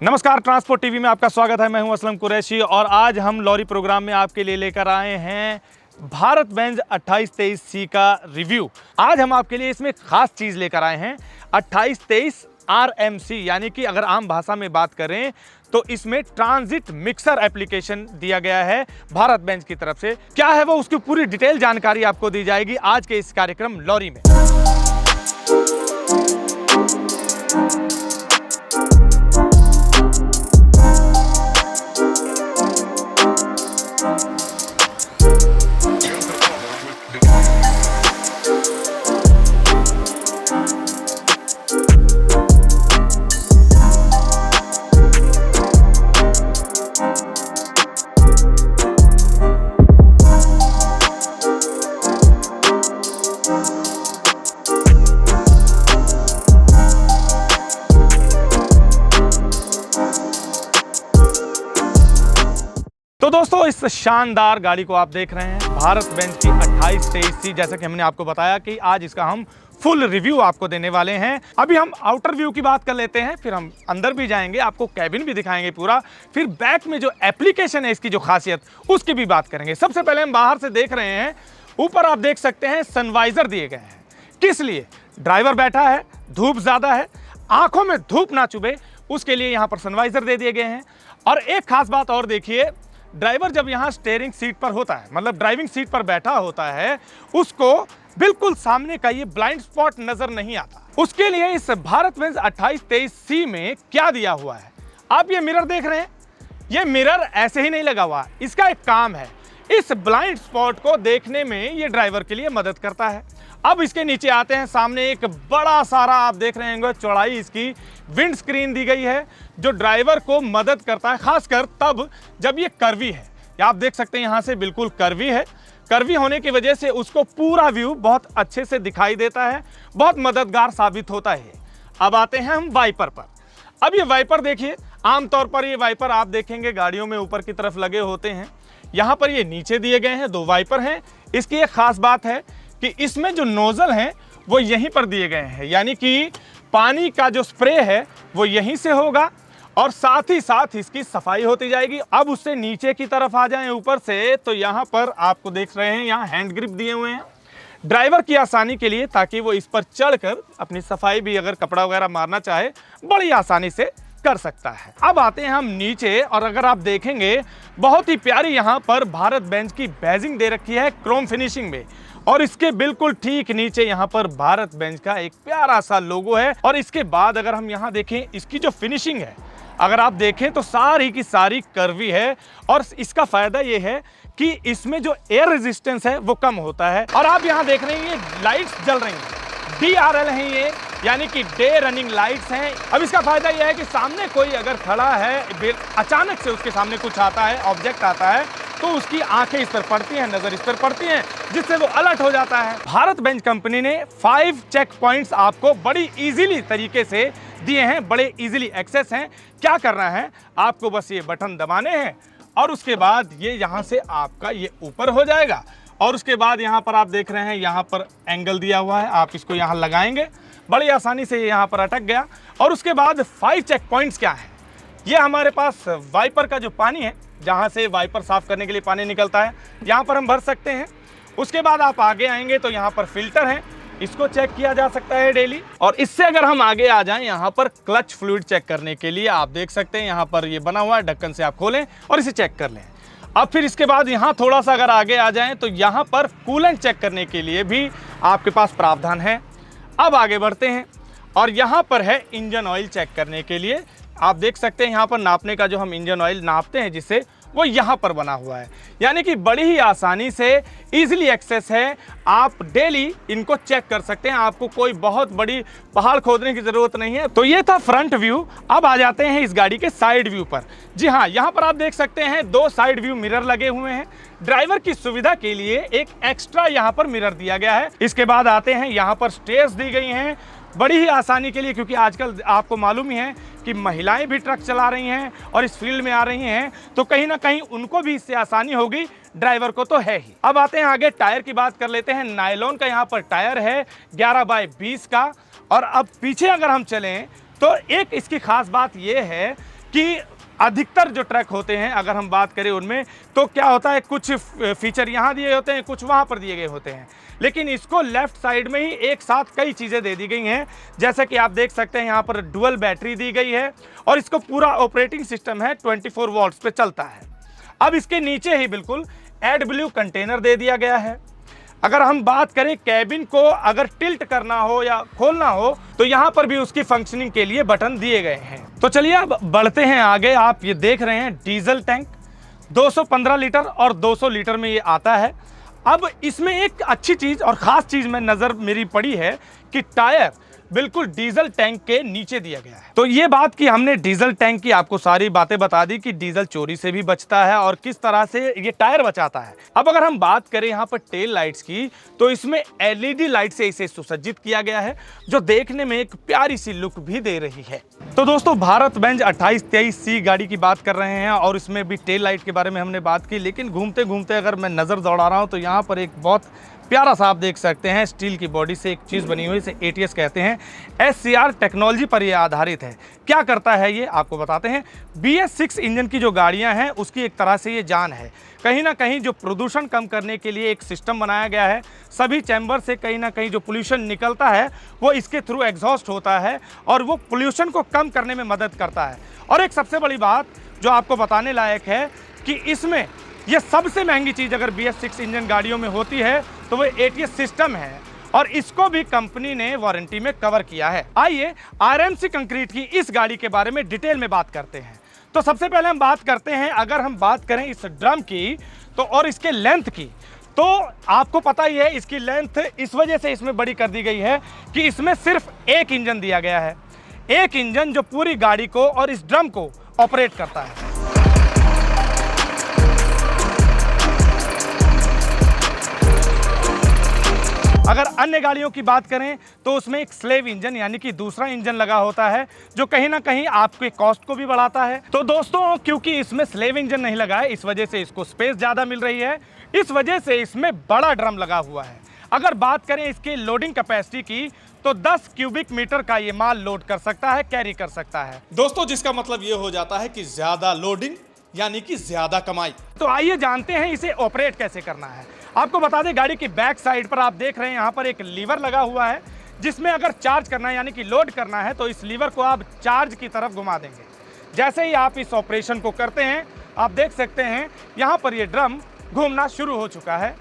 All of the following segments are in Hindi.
नमस्कार, ट्रांसपोर्ट टीवी में आपका स्वागत है। मैं हूं असलम कुरैशी और आज हम लॉरी प्रोग्राम में आपके लिए लेकर आए हैं भारत बेंज 2823C का रिव्यू। आज हम आपके लिए इसमें खास चीज़ लेकर आए हैं 2823 RMC, यानी कि अगर आम भाषा में बात करें तो इसमें ट्रांजिट मिक्सर एप्लीकेशन दिया गया है भारत बेंज की तरफ से। क्या है वो, उसकी पूरी डिटेल जानकारी आपको दी जाएगी आज के इस कार्यक्रम लॉरी में। तो दोस्तों, इस शानदार गाड़ी को आप देख रहे हैं भारत बेंज की 2823C। जैसा कि हमने आपको बताया कि आज इसका हम फुल रिव्यू आपको देने वाले हैं। अभी हम आउटर व्यू की बात कर लेते हैं, फिर हम अंदर भी जाएंगे, आपको कैबिन भी दिखाएंगे पूरा, फिर बैक में जो एप्लीकेशन है इसकी जो खासियत उसकी भी बात करेंगे। सबसे पहले हम बाहर से देख रहे हैं, ऊपर आप देख सकते हैं सनवाइजर दिए गए हैं। किस लिए? ड्राइवर बैठा है, धूप ज़्यादा है, आंखों में धूप ना चुभे उसके लिए यहाँ पर सनवाइजर दे दिए गए हैं। और एक खास बात और देखिए, ड्राइवर जब यहाँ स्टीयरिंग सीट पर होता है, मतलब ड्राइविंग सीट पर बैठा होता है, उसको बिल्कुल सामने का ये ब्लाइंड स्पॉट नजर नहीं आता। उसके लिए इस भारत बेंज 2823C में क्या दिया हुआ है, आप ये मिरर देख रहे हैं, ये मिरर ऐसे ही नहीं लगा हुआ, इसका एक काम है, इस ब्लाइंड स्पॉट को देखने में ये ड्राइवर के लिए मदद करता है। अब इसके नीचे आते हैं, सामने एक बड़ा सारा आप देख रहे होंगे चौड़ाई इसकी विंड स्क्रीन दी गई है, जो ड्राइवर को मदद करता है, खासकर तब जब ये कर्वी है। आप देख सकते हैं यहाँ से बिल्कुल कर्वी है, कर्वी होने की वजह से उसको पूरा व्यू बहुत अच्छे से दिखाई देता है, बहुत मददगार साबित होता है। अब आते हैं हम वाइपर पर। अब ये वाइपर देखिए, आमतौर पर ये वाइपर आप देखेंगे गाड़ियों में ऊपर की तरफ लगे होते हैं, यहाँ पर ये नीचे दिए गए हैं, दो वाइपर हैं। इसकी एक खास बात है कि इसमें जो नोजल हैं वो यहीं पर दिए गए हैं, यानी कि पानी का जो स्प्रे है वो यहीं से होगा और साथ ही साथ इसकी सफाई होती जाएगी। अब उससे नीचे की तरफ आ जाएं ऊपर से, तो यहाँ पर आपको देख रहे हैं, यहाँ हैंड ग्रिप दिए हुए हैं ड्राइवर की आसानी के लिए, ताकि वो इस पर चढ़कर अपनी सफाई भी अगर कपड़ा वगैरह मारना चाहे बड़ी आसानी से कर सकता है। अब आते हैं हम नीचे, और अगर आप देखेंगे बहुत ही प्यारी यहाँ पर भारत बेंज की बैजिंग दे रखी है क्रोम फिनिशिंग में, और इसके बिल्कुल ठीक नीचे यहाँ पर भारत बेंज का एक प्यारा सा लोगो है। और इसके बाद अगर हम यहाँ देखें, इसकी जो फिनिशिंग है अगर आप देखें तो सारी की सारी कर्वी है, और इसका फायदा ये है कि इसमें जो एयर रेजिस्टेंस है वो कम होता है। और आप यहाँ देख रहे हैं ये लाइट्स जल रही हैं, DRL हैं ये, यानी कि डे रनिंग लाइट्स हैं। अब इसका फायदा यह है कि सामने कोई अगर खड़ा है, अचानक से उसके सामने कुछ आता है, ऑब्जेक्ट आता है, तो उसकी आंखें इस पर पड़ती हैं, नजर इस पर पड़ती हैं, जिससे वो अलर्ट हो जाता है। भारत बेंज कंपनी ने 5 चेक पॉइंट्स आपको बड़ी इजीली तरीके से दिए हैं, बड़े इजीली एक्सेस हैं। क्या करना है, आपको बस ये बटन दबाने हैं और उसके बाद ये यहाँ से आपका ये ऊपर हो जाएगा। और उसके बाद यहाँ पर आप देख रहे हैं, यहाँ पर एंगल दिया हुआ है, आप इसको यहाँ लगाएंगे, बड़ी आसानी से ये यहाँ पर अटक गया। और उसके बाद 5 चेक पॉइंट्स क्या है, ये हमारे पास वाइपर का जो पानी है, जहाँ से वाइपर साफ करने के लिए पानी निकलता है, यहाँ पर हम भर सकते हैं। उसके बाद आप आगे आएंगे तो यहाँ पर फिल्टर है, इसको चेक किया जा सकता है डेली। और इससे अगर हम आगे आ जाएं, यहाँ पर क्लच फ्लूइड चेक करने के लिए आप देख सकते हैं, यहाँ पर ये बना हुआ है, ढक्कन से आप खोलें और इसे चेक कर लें। अब फिर इसके बाद यहाँ थोड़ा सा अगर आगे आ जाएं तो यहाँ पर कूलेंट चेक करने के लिए भी आपके पास प्रावधान है। अब आगे बढ़ते हैं और यहाँ पर है इंजन ऑयल चेक करने के लिए। आप देख सकते हैं यहाँ पर नापने का जो हम इंजन ऑयल नापते हैं जिससे, वो यहाँ पर बना हुआ है, यानी कि बड़ी ही आसानी से इजीली एक्सेस है, आप डेली इनको चेक कर सकते हैं, आपको कोई बहुत बड़ी पहाड़ खोदने की ज़रूरत नहीं है। तो ये था फ्रंट व्यू। अब आ जाते हैं इस गाड़ी के साइड व्यू पर। जी हाँ, यहाँ पर आप देख सकते हैं 2 साइड व्यू मिरर लगे हुए हैं, ड्राइवर की सुविधा के लिए एक एक्स्ट्रा यहाँ पर मिरर दिया गया है। इसके बाद आते हैं, यहाँ पर स्टेयर्स दी गई हैं बड़ी ही आसानी के लिए, क्योंकि आजकल आपको मालूम ही है कि महिलाएं भी ट्रक चला रही हैं और इस फील्ड में आ रही हैं, तो कहीं ना कहीं उनको भी इससे आसानी होगी, ड्राइवर को तो है ही। अब आते हैं आगे, टायर की बात कर लेते हैं। नायलॉन का यहाँ पर टायर है 11/20 का। और अब पीछे अगर हम चलें तो एक इसकी खास बात यह है कि अधिकतर जो ट्रक होते हैं अगर हम बात करें उनमें, तो क्या होता है, कुछ फीचर यहाँ दिए होते हैं, कुछ वहाँ पर दिए गए होते हैं, लेकिन इसको लेफ्ट साइड में ही एक साथ कई चीज़ें दे दी गई हैं। जैसे कि आप देख सकते हैं यहाँ पर डुअल बैटरी दी गई है और इसको पूरा ऑपरेटिंग सिस्टम है 24 वोल्ट्स पे चलता है। अब इसके नीचे ही बिल्कुल एडब्ल्यू कंटेनर दे दिया गया है। अगर हम बात करें कैबिन को अगर टिल्ट करना हो या खोलना हो तो यहाँ पर भी उसकी फंक्शनिंग के लिए बटन दिए गए हैं। तो चलिए अब बढ़ते हैं आगे। आप ये देख रहे हैं डीजल टैंक 215 लीटर और 200 लीटर में ये आता है। अब इसमें एक अच्छी चीज़ और ख़ास चीज़ में नज़र मेरी पड़ी है कि टायर बिल्कुल डीजल टैंक के नीचे दिया गया है। तो ये बात कि हमने डीजल टैंक की आपको सारी बातें बता दी कि डीजल चोरी से भी बचता है और किस तरह से ये टायर बचाता है। अब अगर हम बात करें यहाँ पर टेल लाइट्स की, तो इसमें एलईडी लाइट से इसे सुसज्जित किया गया है जो देखने में एक प्यारी सी लुक भी दे रही है। तो दोस्तों, भारत बेंज 2823C गाड़ी की बात कर रहे हैं और इसमें भी टेल लाइट के बारे में हमने बात की, लेकिन घूमते घूमते अगर मैं नज़र दौड़ा रहा हूँ तो यहाँ पर एक बहुत प्यारा सा आप देख सकते हैं स्टील की बॉडी से एक चीज़ बनी हुई, इसे ATS कहते हैं। SCR टेक्नोलॉजी पर यह आधारित है। क्या करता है ये आपको बताते हैं। BS6 इंजन की जो गाड़ियां हैं उसकी एक तरह से ये जान है। कहीं ना कहीं जो प्रदूषण कम करने के लिए एक सिस्टम बनाया गया है। सभी चैम्बर से कहीं ना कहीं जो पोल्यूशन निकलता है वो इसके थ्रू एग्जॉस्ट होता है और वो पोल्यूशन को कम करने में मदद करता है। और एक सबसे बड़ी बात जो आपको बताने लायक है कि इसमें ये सबसे महंगी चीज़ अगर BS6 इंजन गाड़ियों में होती है तो वो ATS सिस्टम है और इसको भी कंपनी ने वारंटी में कवर किया है। आइए RMC कंक्रीट की इस गाड़ी के बारे में डिटेल में बात करते हैं। तो सबसे पहले हम बात करते हैं, अगर हम बात करें इस ड्रम की तो और इसके लेंथ की, तो आपको पता ही है इसकी लेंथ इस वजह से इसमें बड़ी कर दी गई है कि इसमें सिर्फ एक इंजन दिया गया है। एक इंजन जो पूरी गाड़ी को और इस ड्रम को ऑपरेट करता है। अगर अन्य गाड़ियों की बात करें तो उसमें एक स्लेव इंजन यानी कि दूसरा इंजन लगा होता है जो कहीं ना कहीं आपके कॉस्ट को भी बढ़ाता है। तो दोस्तों, क्योंकि इसमें स्लेव इंजन नहीं लगा है इस वजह से इसको स्पेस ज़्यादा मिल रही है, इस वजह से इसमें बड़ा ड्रम लगा हुआ है। अगर बात करें इसकी लोडिंग कैपेसिटी की तो 10 क्यूबिक मीटर का ये माल लोड कर सकता है, कैरी कर सकता है दोस्तों, जिसका मतलब ये हो जाता है कि ज़्यादा लोडिंग यानी कि ज़्यादा कमाई। तो आइए जानते हैं इसे ऑपरेट कैसे करना है। आपको बता दें, गाड़ी की बैक साइड पर आप देख रहे हैं यहाँ पर एक लीवर लगा हुआ है जिसमें अगर चार्ज करना है यानी कि लोड करना है तो इस लीवर को आप चार्ज की तरफ घुमा देंगे। जैसे ही आप इस ऑपरेशन को करते हैं आप देख सकते हैं यहाँ पर ये ड्रम घूमना शुरू हो चुका है।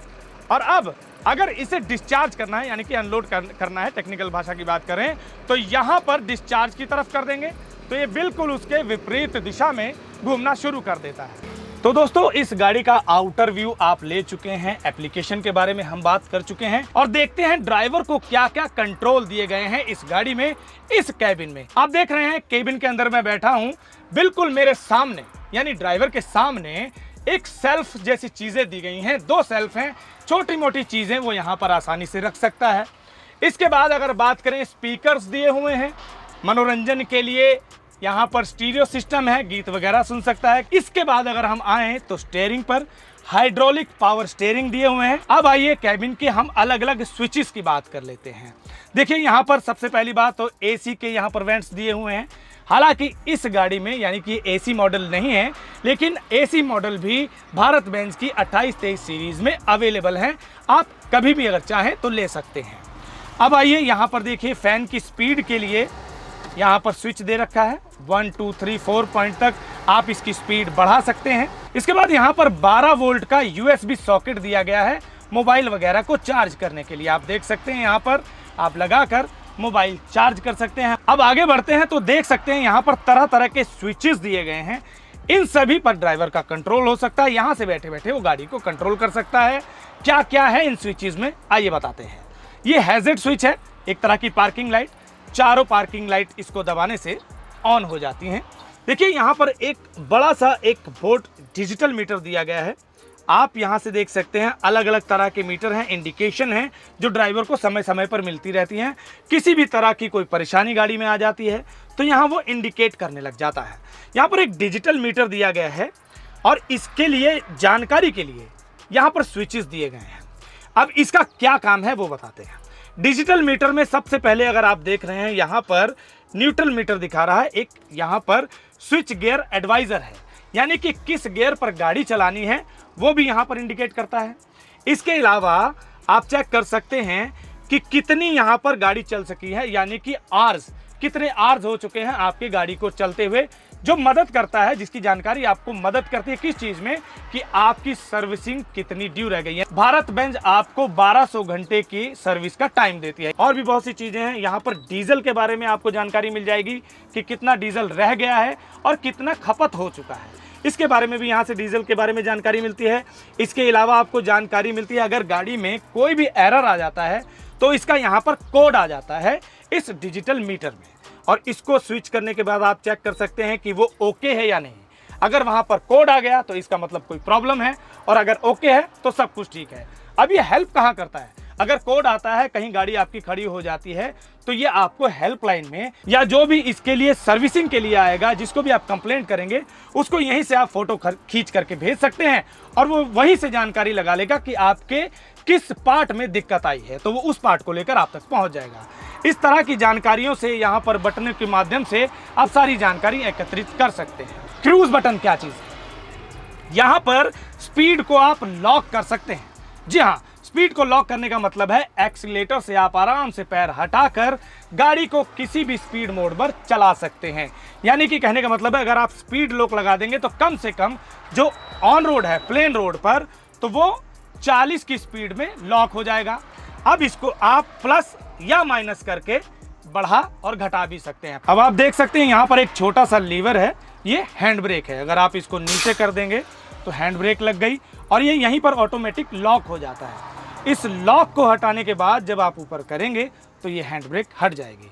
और अब अगर इसे डिस्चार्ज करना है यानी कि अनलोड करना है, टेक्निकल भाषा की बात करें तो यहाँ पर डिस्चार्ज की तरफ कर देंगे तो ये बिल्कुल उसके विपरीत दिशा में घूमना शुरू कर देता है। तो दोस्तों, इस गाड़ी का आउटर व्यू आप ले चुके हैं, एप्लीकेशन के बारे में हम बात कर चुके हैं और देखते हैं ड्राइवर को क्या क्या कंट्रोल दिए गए हैं इस गाड़ी में, इस कैबिन में। आप देख रहे हैं केबिन के अंदर मैं बैठा हूं, बिल्कुल मेरे सामने यानी ड्राइवर के सामने एक सेल्फ जैसी चीजें दी गई हैं। 2 सेल्फ हैं, छोटी मोटी चीजें वो यहाँ पर आसानी से रख सकता है। इसके बाद अगर बात करें, स्पीकर्स दिए हुए हैं मनोरंजन के लिए, यहाँ पर स्टीरियो सिस्टम है, गीत वगैरह सुन सकता है। इसके बाद अगर हम आए तो स्टीयरिंग पर हाइड्रोलिक पावर स्टीयरिंग दिए हुए हैं। अब आइए कैबिन के हम अलग अलग स्विचेस की बात कर लेते हैं। देखिए यहाँ पर सबसे पहली बात तो AC के यहाँ पर वेंट्स दिए हुए हैं। हालांकि इस गाड़ी में यानी कि AC मॉडल नहीं है, लेकिन AC मॉडल भी भारत बेंज की 2823 सीरीज में अवेलेबल है। आप कभी भी अगर चाहें तो ले सकते हैं। अब आइए यहाँ पर देखिए, फैन की स्पीड के लिए यहाँ पर स्विच दे रखा है। 1 2 3 4 पॉइंट तक आप इसकी स्पीड बढ़ा सकते हैं। इसके बाद यहाँ पर 12 वोल्ट का USB सॉकेट दिया गया है मोबाइल वगैरह को चार्ज करने के लिए। आप देख सकते हैं यहाँ पर आप लगाकर मोबाइल चार्ज कर सकते हैं। अब आगे बढ़ते हैं तो देख सकते हैं यहाँ पर तरह तरह के स्विचेस दिए गए हैं। इन सभी पर ड्राइवर का कंट्रोल हो सकता है। यहाँ से बैठे बैठे वो गाड़ी को कंट्रोल कर सकता है। क्या क्या है इन स्विचेस में, आइए बताते हैं। ये हैजर्ड स्विच है, एक तरह की पार्किंग लाइट। चारों पार्किंग लाइट इसको दबाने से ऑन हो जाती हैं। देखिए यहाँ पर एक बड़ा सा एक बोर्ड डिजिटल मीटर दिया गया है। आप यहाँ से देख सकते हैं अलग अलग तरह के मीटर हैं, इंडिकेशन हैं जो ड्राइवर को समय समय पर मिलती रहती हैं। किसी भी तरह की कोई परेशानी गाड़ी में आ जाती है तो यहाँ वो इंडिकेट करने लग जाता है। यहाँ पर एक डिजिटल मीटर दिया गया है और इसके लिए जानकारी के लिए यहाँ पर स्विचेस दिए गए हैं। अब इसका क्या काम है वो बताते हैं। डिजिटल मीटर में सबसे पहले अगर आप देख रहे हैं यहाँ पर न्यूट्रल मीटर दिखा रहा है, एक यहाँ पर स्विच गियर एडवाइजर है, यानी कि किस गियर पर गाड़ी चलानी है वो भी यहाँ पर इंडिकेट करता है। इसके अलावा आप चेक कर सकते हैं कि कितनी यहाँ पर गाड़ी चल सकी है, यानी कि आवर्स, कितने आवर्स हो चुके हैं आपकी गाड़ी को चलते हुए, जो मदद करता है, जिसकी जानकारी आपको मदद करती है किस चीज में, कि आपकी सर्विसिंग कितनी ड्यू रह गई है। भारत बेंज आपको 1200 घंटे की सर्विस का टाइम देती है। और भी बहुत सी चीजें हैं यहाँ पर। डीजल के बारे में आपको जानकारी मिल जाएगी कि कितना डीजल रह गया है और कितना खपत हो चुका है, इसके बारे में भी यहाँ से डीजल के बारे में जानकारी मिलती है। इसके अलावा आपको जानकारी मिलती है अगर गाड़ी में कोई भी एरर आ जाता है तो इसका यहाँ पर कोड आ जाता है इस डिजिटल मीटर में, और इसको स्विच करने के बाद आप चेक कर सकते हैं कि वो ओके है या नहीं। अगर वहां पर कोड आ गया तो इसका मतलब कोई प्रॉब्लम है, और अगर ओके है तो सब कुछ ठीक है। अब ये हेल्प कहाँ करता है? अगर कोड आता है, कहीं गाड़ी आपकी खड़ी हो जाती है, तो ये आपको हेल्पलाइन में या जो भी इसके लिए सर्विसिंग के लिए आएगा, जिसको भी आप कंप्लेंट करेंगे, उसको यहीं से आप फोटो खींच करके भेज सकते हैं और वो वहीं से जानकारी लगा लेगा कि आपके किस पार्ट में दिक्कत आई है, तो वो उस पार्ट को लेकर आप तक पहुंच जाएगा। इस तरह की जानकारियों से यहाँ पर बटन के माध्यम से आप सारी जानकारी एकत्रित कर सकते हैं। क्रूज बटन क्या चीज है? यहाँ पर स्पीड को आप लॉक कर सकते हैं। जी हाँ, स्पीड को लॉक करने का मतलब है एक्सीलेटर से आप आराम से पैर हटाकर गाड़ी को किसी भी स्पीड मोड पर चला सकते हैं। यानी कि कहने का मतलब है अगर आप स्पीड लॉक लगा देंगे तो कम से कम जो ऑन रोड है, प्लेन रोड पर, तो वो 40 की स्पीड में लॉक हो जाएगा। अब इसको आप प्लस या माइनस करके बढ़ा और घटा भी सकते हैं। अब आप देख सकते हैं यहाँ पर एक छोटा सा लीवर है, ये हैंड ब्रेक है। अगर आप इसको नीचे कर देंगे तो हैंड ब्रेक लग गई और ये यहीं पर ऑटोमेटिक लॉक हो जाता है। इस लॉक को हटाने के बाद जब आप ऊपर करेंगे तो ये हैंड ब्रेक हट जाएगी।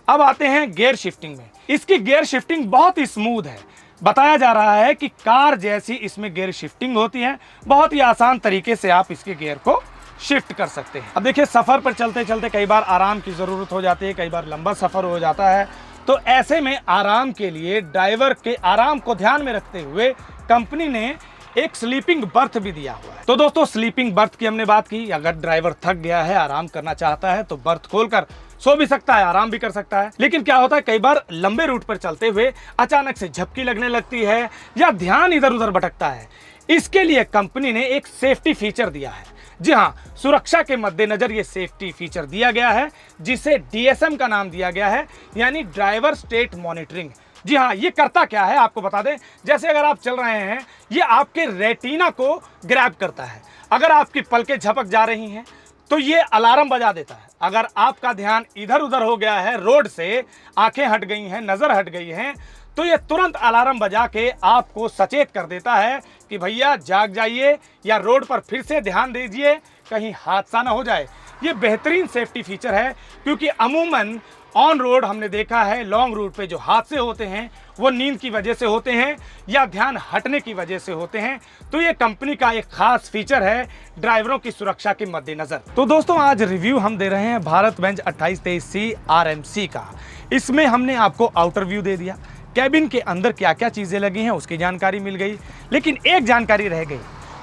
अब आते हैं गियर शिफ्टिंग में। इसकी गियर शिफ्टिंग बहुत ही स्मूथ है। बताया जा रहा है कि कार जैसी इसमें गियर शिफ्टिंग होती है। बहुत ही आसान तरीके से आप इसके गियर को शिफ्ट कर सकते हैं। अब देखिए, सफर पर चलते चलते कई बार आराम की जरूरत हो जाती है, कई बार लंबा सफर हो जाता है, तो ऐसे में आराम के लिए ड्राइवर के आराम को ध्यान में रखते हुए कंपनी ने एक स्लीपिंग बर्थ भी दिया हुआ है। तो दोस्तों, स्लीपिंग बर्थ की हमने बात की। अगर ड्राइवर थक गया है, आराम करना चाहता है, तो बर्थ खोलकर सो भी सकता है, आराम भी कर सकता है। लेकिन क्या होता है, कई बार लंबे रूट पर चलते हुए अचानक से झपकी लगने लगती है या ध्यान इधर उधर भटकता है। इसके लिए कंपनी ने एक सेफ्टी फीचर दिया है। जी हाँ, सुरक्षा के मद्देनजर ये सेफ्टी फीचर दिया गया है, जिसे DSM का नाम दिया गया है, यानी ड्राइवर स्टेट मॉनिटरिंग। जी हाँ, ये करता क्या है आपको बता दें। जैसे अगर आप चल रहे हैं, ये आपके रेटिना को ग्रैब करता है। अगर आपकी पलकें झपक जा रही हैं तो ये अलार्म बजा देता है। अगर आपका ध्यान इधर उधर हो गया है, रोड से आंखें हट गई हैं, नजर हट गई हैं, तो ये तुरंत अलार्म बजा के आपको सचेत कर देता है कि भैया जाग जाइए या रोड पर फिर से ध्यान दीजिए, कहीं हादसा ना हो जाए। ये बेहतरीन सेफ्टी फीचर है, क्योंकि अमूमन ऑन रोड हमने देखा है लॉन्ग रूट पे जो हादसे होते हैं वो नींद की वजह से होते हैं या ध्यान हटने की वजह से होते हैं। तो ये कंपनी का एक खास फीचर है ड्राइवरों की सुरक्षा के मद्देनजर। तो दोस्तों, आज रिव्यू हम दे रहे हैं भारत बेंज 2823C RMC का। इसमें हमने आपको आउटर व्यू दे दिया, कैबिन के अंदर क्या क्या चीजें लगी हैं उसकी जानकारी मिल गई, लेकिन एक जानकारी रह गई।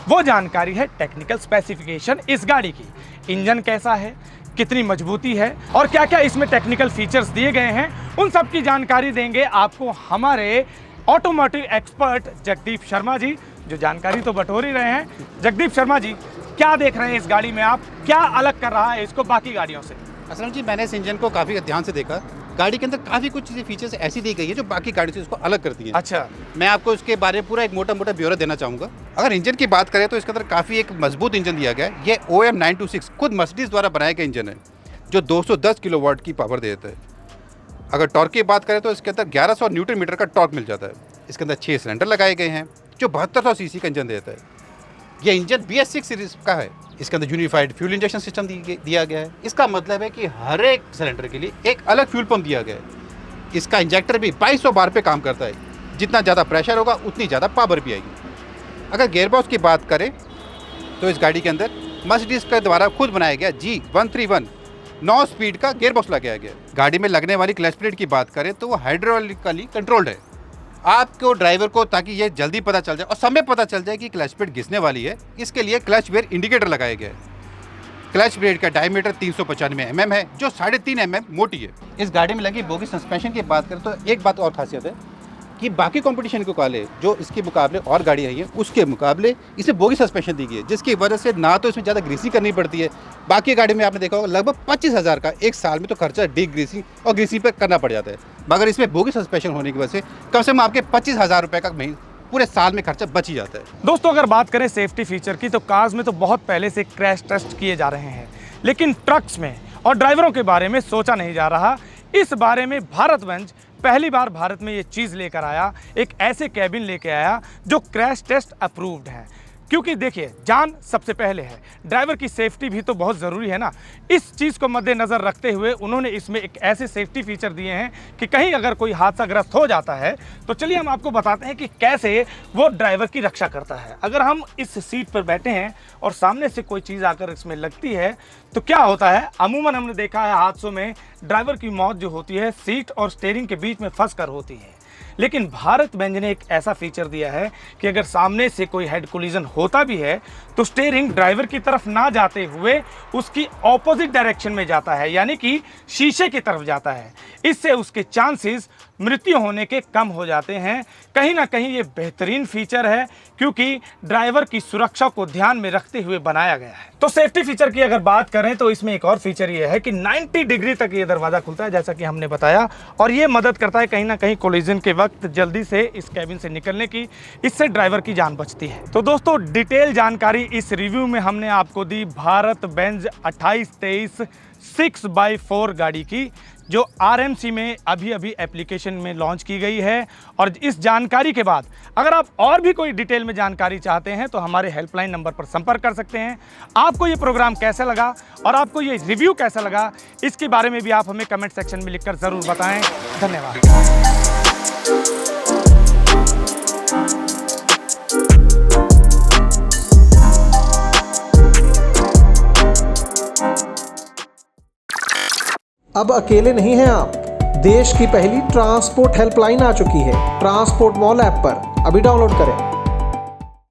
वो जानकारी है टेक्निकल स्पेसिफिकेशन इस गाड़ी की। इंजन कैसा है, कितनी मजबूती है और क्या क्या इसमें टेक्निकल फीचर्स दिए गए हैं, उन सब की जानकारी देंगे आपको हमारे ऑटोमोटिव एक्सपर्ट जगदीप शर्मा जी, जो जानकारी तो बटोर ही रहे हैं। जगदीप शर्मा जी, क्या देख रहे हैं इस गाड़ी में आप, क्या अलग कर रहा है इसको बाकी गाड़ियों से? असलम जी, मैंने इस इंजन को काफ़ी ध्यान से देखा। गाड़ी के अंदर काफ़ी कुछ चीज़ें फीचर्स ऐसी दी गई है जो बाकी गाड़ी से उसको अलग करती है। अच्छा, मैं आपको इसके बारे में पूरा एक मोटा मोटा ब्यौरा देना चाहूँगा। अगर इंजन की बात करें तो इसके अंदर काफ़ी एक मजबूत इंजन दिया गया है। ये OM 926 खुद मर्सिडीज द्वारा बनाया गया इंजन है, जो 210 किलोवाट की पावर देता है। अगर टॉर्क की बात करें तो इसके अंदर 1100 न्यूटन मीटर का टॉर्क मिल जाता है। इसके अंदर 6 सिलेंडर लगाए गए हैं जो 7200 सीसी का इंजन देता है। यह इंजन BS6 सीरीज का है। इसके अंदर यूनिफाइड फ्यूल इंजेक्शन सिस्टम दिया गया है। इसका मतलब है कि हर एक सिलेंडर के लिए एक अलग फ्यूल पंप दिया गया है। इसका इंजेक्टर भी 2200 बार पे काम करता है। जितना ज़्यादा प्रेशर होगा उतनी ज़्यादा पावर भी आएगी। अगर गियरबॉक्स की बात करें तो इस गाड़ी के अंदर मर्सिडीज के द्वारा खुद बनाया गया G131 9 स्पीड का गियरबॉक्स लगाया गया। गाड़ी में लगने वाली क्लच प्लेट की बात करें तो वो हाइड्रोलिकली कंट्रोल्ड है। आपको ड्राइवर को ताकि ये जल्दी पता चल जाए और समय पता चल जाए कि क्लच प्लेट घिसने वाली है, इसके लिए क्लच वेयर इंडिकेटर लगाया गया है। क्लच ब्लेड का डायमीटर 395 mm है, जो 3.5 mm मोटी है। इस गाड़ी में लगी बोगी सस्पेंशन की बात करें तो एक बात और खासियत है कि बाकी कंपटीशन के मुकाबले जो इसके मुकाबले और गाड़ी आई है उसके मुकाबले इसे बोगी सस्पेंशन दी गई है, जिसकी वजह से ना तो इसमें ज़्यादा ग्रीसिंग करनी पड़ती है। बाकी गाड़ी में आपने देखा होगा लगभग 25,000 का एक साल में तो खर्चा डी ग्रीसिंग और ग्रीसिंग पर करना पड़ जाता है, मगर इसमें बोगी सस्पेंशन होने की वजह से कम से कम आपके 25,000 रुपये का महीने पूरे साल में खर्चा बच ही जाता है। दोस्तों अगर बात करें सेफ्टी फीचर की तो कार्स में तो बहुत पहले से क्रैश टेस्ट किए जा रहे हैं, लेकिन ट्रक्स में और ड्राइवरों के बारे में सोचा नहीं जा रहा। इस बारे में भारत-बेंज पहली बार भारत में ये चीज़ लेकर आया, एक ऐसे कैबिन लेके आया जो क्रैश टेस्ट अप्रूव्ड है। क्योंकि देखिए जान सबसे पहले है, ड्राइवर की सेफ्टी भी तो बहुत ज़रूरी है ना। इस चीज़ को मद्देनज़र रखते हुए उन्होंने इसमें एक ऐसे सेफ्टी फीचर दिए हैं कि कहीं अगर कोई हादसाग्रस्त हो जाता है तो चलिए हम आपको बताते हैं कि कैसे वो ड्राइवर की रक्षा करता है। अगर हम इस सीट पर बैठे हैं और सामने से कोई चीज़ आकर इसमें लगती है तो क्या होता है, अमूमन हमने देखा है हादसों में ड्राइवर की मौत जो होती है सीट और स्टीयरिंग के बीच में फंस कर होती है। लेकिन भारत-बेंज ने एक ऐसा फीचर दिया है कि अगर सामने से कोई हेड कोलिजन होता भी है तो स्टीयरिंग ड्राइवर की तरफ ना जाते हुए उसकी ऑपोजिट डायरेक्शन में जाता है, यानी कि शीशे की तरफ जाता है। इससे उसके चांसेस मृत्यु होने के कम हो जाते हैं। कहीं ना कहीं ये बेहतरीन फीचर है क्योंकि ड्राइवर की सुरक्षा को ध्यान में रखते हुए बनाया गया है। तो सेफ्टी फीचर की अगर बात करें तो इसमें एक और फीचर ये है कि 90 डिग्री तक ये दरवाज़ा खुलता है, जैसा कि हमने बताया, और ये मदद करता है कहीं ना कहीं कोलिजन के वक्त जल्दी से इस कैबिन से निकलने की। इससे ड्राइवर की जान बचती है। तो दोस्तों डिटेल जानकारी इस रिव्यू में हमने आपको दी भारत-बेंज 2823 6x4 गाड़ी की, जो RMC में अभी एप्लीकेशन में लॉन्च की गई है। और इस जानकारी के बाद अगर आप और भी कोई डिटेल में जानकारी चाहते हैं तो हमारे हेल्पलाइन नंबर पर संपर्क कर सकते हैं। आपको ये प्रोग्राम कैसा लगा और आपको ये रिव्यू कैसा लगा, इसके बारे में भी आप हमें कमेंट सेक्शन में लिखकर ज़रूर बताएं। धन्यवाद। अब अकेले नहीं हैं आप। देश की पहली ट्रांसपोर्ट हेल्पलाइन आ चुकी है ट्रांसपोर्ट मॉल ऐप पर। अभी डाउनलोड करें।